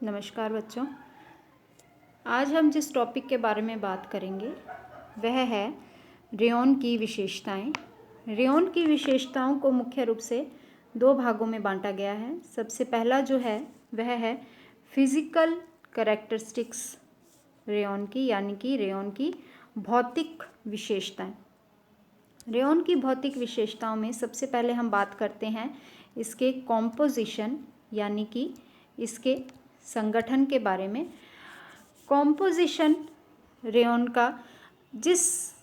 नमस्कार बच्चों। आज हम जिस टॉपिक के बारे में बात करेंगे वह है रेयॉन की विशेषताएं। रेयॉन की विशेषताओं को मुख्य रूप से दो भागों में बांटा गया है। सबसे पहला जो है वह है फिजिकल कैरेक्टरिस्टिक्स रेयॉन की, यानी कि रेयॉन की भौतिक विशेषताएं। रेयॉन की भौतिक विशेषताओं में सबसे पहले हम बात करते हैं इसके कॉम्पोजिशन, यानी कि इसके संगठन के बारे में। कॉम्पोजिशन रेयॉन का जिस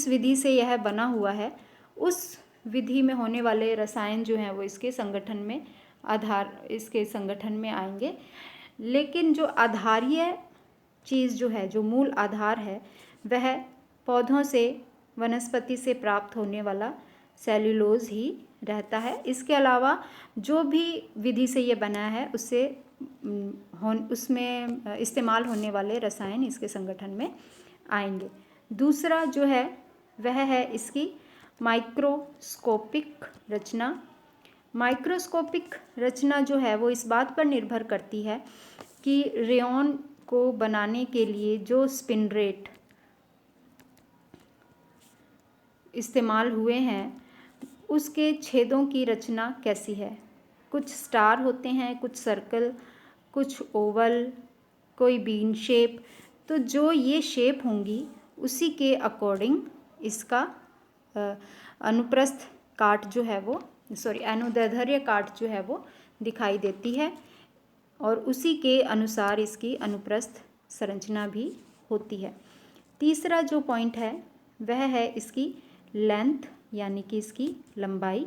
विधि से यह बना हुआ है उस विधि में होने वाले रसायन जो हैं वो इसके संगठन में आएंगे। लेकिन जो आधारीय चीज़ जो है, जो मूल आधार है, वह पौधों से, वनस्पति से प्राप्त होने वाला सेल्यूलोज ही रहता है। इसके अलावा जो भी विधि से ये बना है उसमें इस्तेमाल होने वाले रसायन इसके संगठन में आएंगे। दूसरा जो है वह है इसकी माइक्रोस्कोपिक रचना। माइक्रोस्कोपिक रचना जो है वो इस बात पर निर्भर करती है कि रेयॉन को बनाने के लिए जो स्पिन रेट इस्तेमाल हुए हैं उसके छेदों की रचना कैसी है। कुछ स्टार होते हैं, कुछ सर्कल, कुछ ओवल, कोई बीन शेप। तो जो ये शेप होंगी उसी के अकॉर्डिंग इसका अनुप्रस्थ काट जो है वो अनुदैर्ध्य काट जो है वो दिखाई देती है, और उसी के अनुसार इसकी अनुप्रस्थ संरचना भी होती है। तीसरा जो पॉइंट है वह है इसकी लेंथ, यानी कि इसकी लंबाई।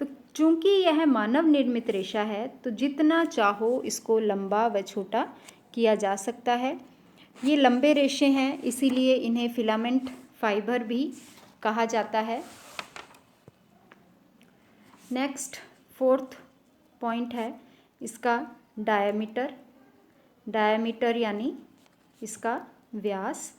तो चूंकि यह मानव निर्मित रेशा है तो जितना चाहो इसको लंबा व छोटा किया जा सकता है। ये लंबे रेशे हैं, इसीलिए इन्हें फिलामेंट फाइबर भी कहा जाता है। नेक्स्ट फोर्थ पॉइंट है इसका डायमीटर यानी इसका व्यास।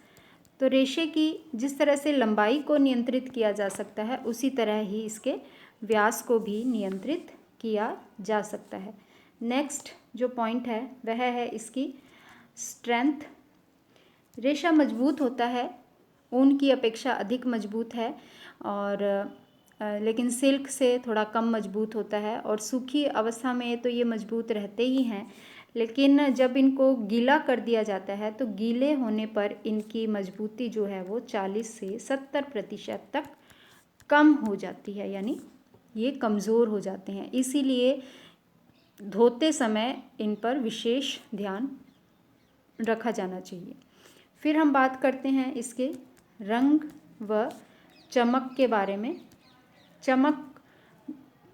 तो रेशे की जिस तरह से लंबाई को नियंत्रित किया जा सकता है उसी तरह ही इसके व्यास को भी नियंत्रित किया जा सकता है। नेक्स्ट जो पॉइंट है वह है इसकी स्ट्रेंथ। रेशा मजबूत होता है, ऊन की अपेक्षा अधिक मजबूत है, और लेकिन सिल्क से थोड़ा कम मजबूत होता है। और सूखी अवस्था में तो ये मजबूत रहते ही हैं, लेकिन जब इनको गीला कर दिया जाता है तो गीले होने पर इनकी मजबूती जो है वो 40 से 70% तक कम हो जाती है, यानी ये कमज़ोर हो जाते हैं। इसीलिए धोते समय इन पर विशेष ध्यान रखा जाना चाहिए। फिर हम बात करते हैं इसके रंग व चमक के बारे में। चमक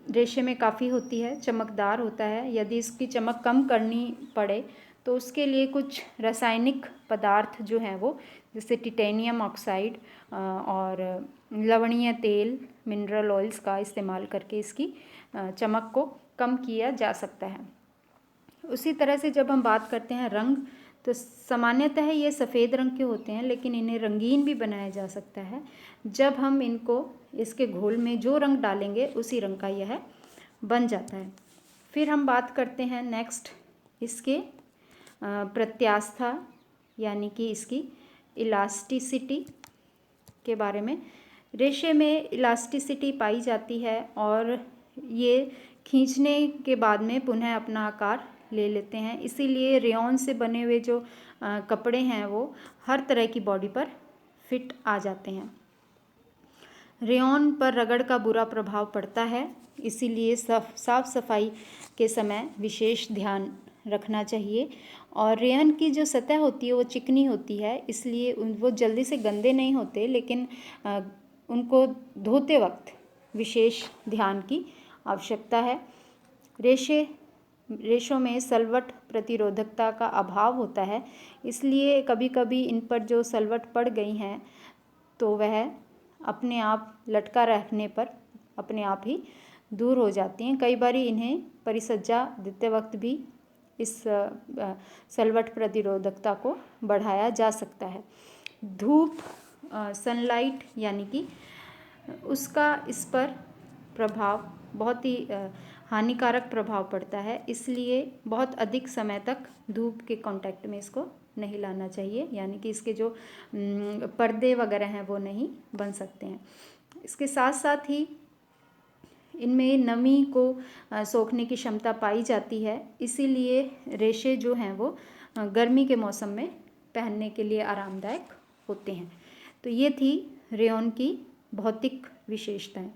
रेशे में काफ़ी होती है, चमकदार होता है। यदि इसकी चमक कम करनी पड़े तो उसके लिए कुछ रासायनिक पदार्थ जो हैं वो, जैसे टिटेनियम ऑक्साइड और लवणीय तेल, मिनरल ऑयल्स का इस्तेमाल करके इसकी चमक को कम किया जा सकता है। उसी तरह से जब हम बात करते हैं रंग, तो सामान्यतः ये सफ़ेद रंग के होते हैं, लेकिन इन्हें रंगीन भी बनाया जा सकता है। जब हम इनको इसके घोल में जो रंग डालेंगे उसी रंग का यह बन जाता है। फिर हम बात करते हैं नेक्स्ट इसके प्रत्यास्था, यानी कि इसकी इलास्टिसिटी के बारे में। रेशे में इलास्टिसिटी पाई जाती है और ये खींचने के बाद में पुनः अपना आकार ले लेते हैं। इसीलिए रेयॉन से बने हुए जो कपड़े हैं वो हर तरह की बॉडी पर फिट आ जाते हैं। रेयॉन पर रगड़ का बुरा प्रभाव पड़ता है, इसीलिए साफ सफाई के समय विशेष ध्यान रखना चाहिए। और रेयन की जो सतह होती है वो चिकनी होती है, इसलिए वो जल्दी से गंदे नहीं होते, लेकिन उनको धोते वक्त विशेष ध्यान की आवश्यकता है। रेशों में सलवट प्रतिरोधकता का अभाव होता है, इसलिए कभी कभी इन पर जो सलवट पड़ गई हैं तो वह अपने आप लटका रखने पर अपने आप ही दूर हो जाती हैं। कई बार इन्हें परिसज्जा देते वक्त भी इस सलवट प्रतिरोधकता को बढ़ाया जा सकता है। धूप, सनलाइट, यानी कि उसका इस पर प्रभाव बहुत ही हानिकारक प्रभाव पड़ता है, इसलिए बहुत अधिक समय तक धूप के कांटेक्ट में इसको नहीं लाना चाहिए, यानी कि इसके जो पर्दे वगैरह हैं वो नहीं बन सकते हैं। इसके साथ साथ ही इनमें नमी को सोखने की क्षमता पाई जाती है, इसीलिए रेशे जो हैं वो गर्मी के मौसम में पहनने के लिए आरामदायक होते हैं। तो ये थी रेयॉन की भौतिक विशेषताएं।